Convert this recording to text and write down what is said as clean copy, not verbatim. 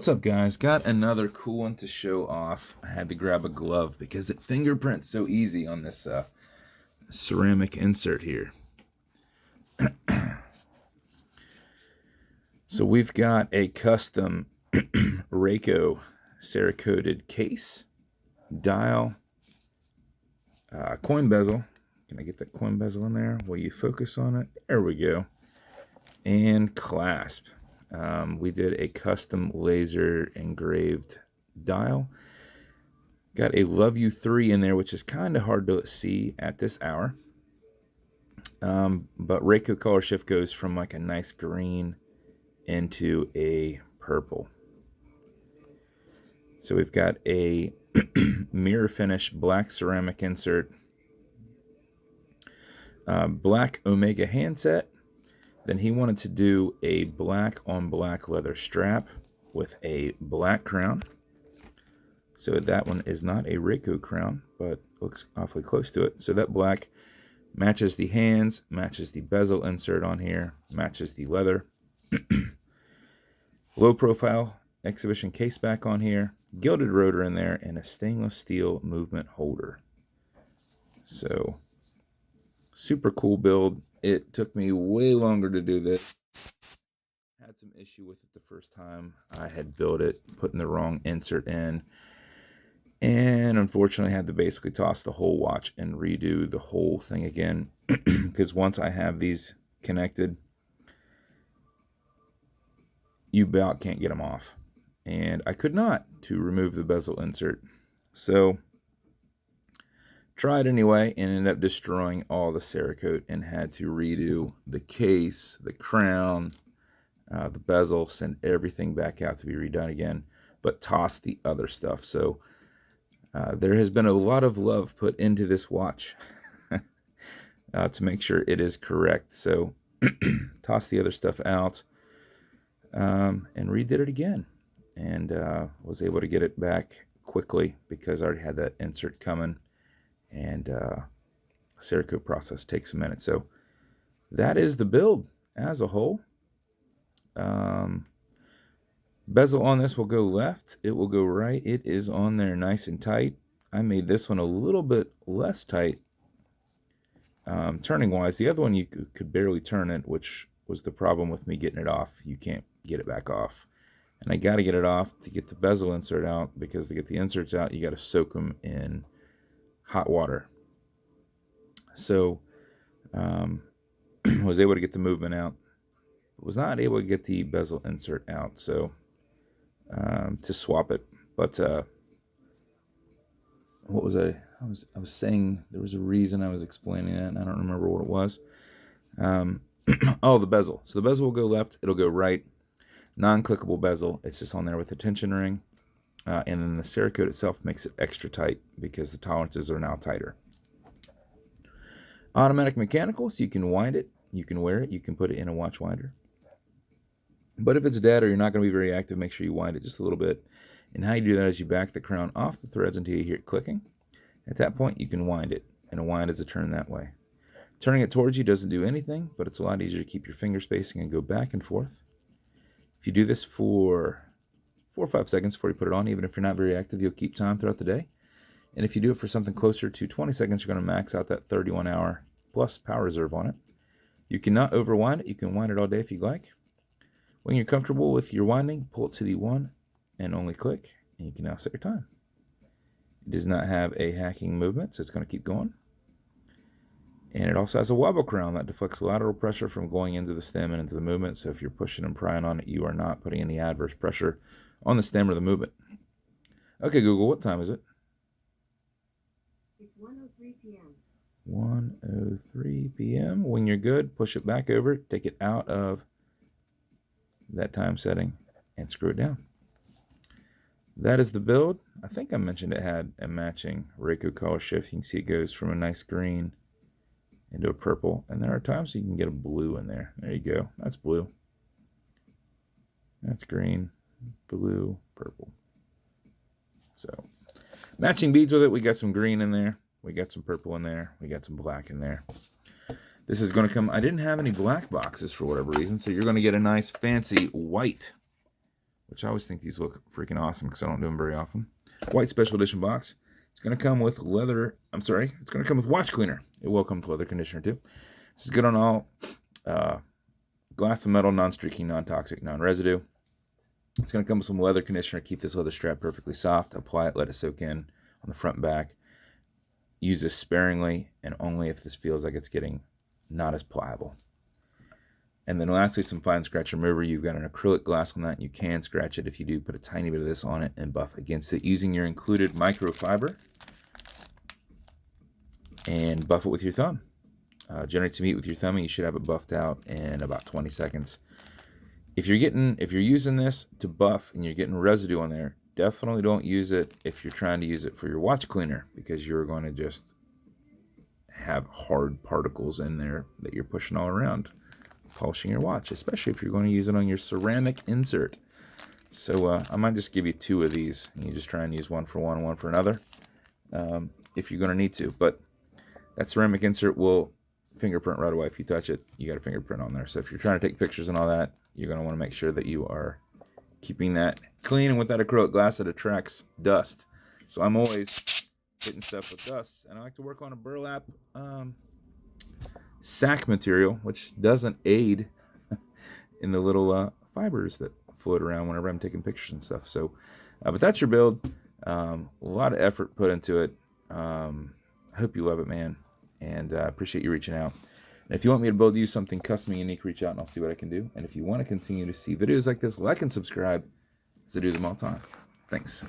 What's up, guys? Got another cool one to show off. I had to grab a glove because it fingerprints so easy on this ceramic insert here. So we've got a custom Raiko cerakoted case, dial, coin bezel. Can I get that coin bezel in there? Will you focus on it? There we go. And clasp. We did a custom laser engraved dial. Got a Love You 3 in there, which is kind of hard to see at this hour. But Raiko color shift goes from like a nice green into a purple. So we've got a mirror finish black ceramic insert, black Omega handset. Then he wanted to do a black on black leather strap with a black crown. So that one is not a Raiko crown, but looks awfully close to it. So that black matches the hands, matches the bezel insert on here, matches the leather. Low profile exhibition caseback on here, gilded rotor in there, and a stainless steel movement holder. So super cool build. It took me way longer to do this. Had some issue with it the first time I had built it, putting the wrong insert in. And unfortunately had to basically toss the whole watch and redo the whole thing again. Because once I have these connected, you about can't get them off. And I could not to remove the bezel insert. So tried anyway and ended up destroying all the Cerakote and had to redo the case, the crown, the bezel, send everything back out to be redone again, but toss the other stuff. So there has been a lot of love put into this watch to make sure it is correct. So toss the other stuff out and redid it again, and was able to get it back quickly because I already had that insert coming. And Cerakote process takes a minute. So that is the build as a whole. Bezel on this will go left. It will go right. It is on there nice and tight. I made this one a little bit less tight turning wise. The other one you could barely turn it, which was the problem with me getting it off. You can't get it back off. And I got to get it off to get the bezel insert out, because to get the inserts out, you got to soak them in hot water. So was able to get the movement out, but was not able to get the bezel insert out. So to swap it, but what was I was saying? There was a reason I was explaining that, and I don't remember what it was. Oh, the bezel. So the bezel will go left, it'll go right. Non-clickable bezel. It's just on there with a tension ring. And then the Cerakote itself makes it extra tight because the tolerances are now tighter. Automatic mechanical, so you can wind it, you can wear it, you can put it in a watch winder. But if it's dead or you're not going to be very active, make sure you wind it just a little bit. And how you do that is you back the crown off the threads until you hear it clicking. At that point, you can wind it, and a wind is a turn that way. Turning it towards you doesn't do anything, but it's a lot easier to keep your finger spacing and go back and forth. If you do this for 4 or 5 seconds before you put it on, even if you're not very active, you'll keep time throughout the day. And if you do it for something closer to 20 seconds, you're going to max out that 31 hour plus power reserve on it. You cannot overwind it. You can wind it all day if you like. When you're comfortable with your winding, pull it to the one and only click, and you can now set your time. It does not have a hacking movement, so it's going to keep going. And it also has a wobble crown that deflects lateral pressure from going into the stem and into the movement. So if you're pushing and prying on it, you are not putting any adverse pressure on the stem or the movement. Okay, Google, what time is it? It's 1:03 p.m. 1:03 p.m. When you're good, push it back over, take it out of that time setting, and screw it down. That is the build. I think I mentioned it had a matching Raiko color shift. You can see it goes from a nice green into a purple, and there are times you can get a blue in there. There you go. That's blue. That's green, blue, purple. So matching beads with it. We got some green in there, we got some purple in there, we got some black in there. This is going to come, I didn't have any black boxes for whatever reason, so you're going to get a nice fancy white, which I always think these look freaking awesome because I don't do them very often. White special edition box. It's going to come with leather. It's going to come with watch cleaner. It will come with leather conditioner too. This is good on all glass and metal, non-streaking, non-toxic, non-residue. It's going to come with some leather conditioner. Keep this leather strap perfectly soft. Apply it, let it soak in on the front and back. Use this sparingly and only if this feels like it's getting not as pliable. And then lastly, some fine scratch remover. You've got an acrylic glass on that. You can scratch it if you do. Put a tiny bit of this on it and buff against it using your included microfiber. And buff it with your thumb. Generate some heat with your thumb, and you should have it buffed out in about 20 seconds. If you're using this to buff and you're getting residue on there, definitely don't use it if you're trying to use it for your watch cleaner, because you're going to just have hard particles in there that you're pushing all around, polishing your watch, especially if you're going to use it on your ceramic insert. So I might just give you 2 of these, and you just try and use one for one, one for another, if you're going to need to. But that ceramic insert will fingerprint right away. If you touch it, you got a fingerprint on there. So if you're trying to take pictures and all that, you're going to want to make sure that you are keeping that clean and with that acrylic glass that attracts dust. So I'm always hitting stuff with dust, and I like to work on a burlap sack material, which doesn't aid in the little fibers that float around whenever I'm taking pictures and stuff. So but that's your build. A lot of effort put into it. I hope you love it, man, and I appreciate you reaching out. And if you want me to build you something custom and unique, reach out and I'll see what I can do. And if you want to continue to see videos like this, like and subscribe, as I do them all the time. Thanks.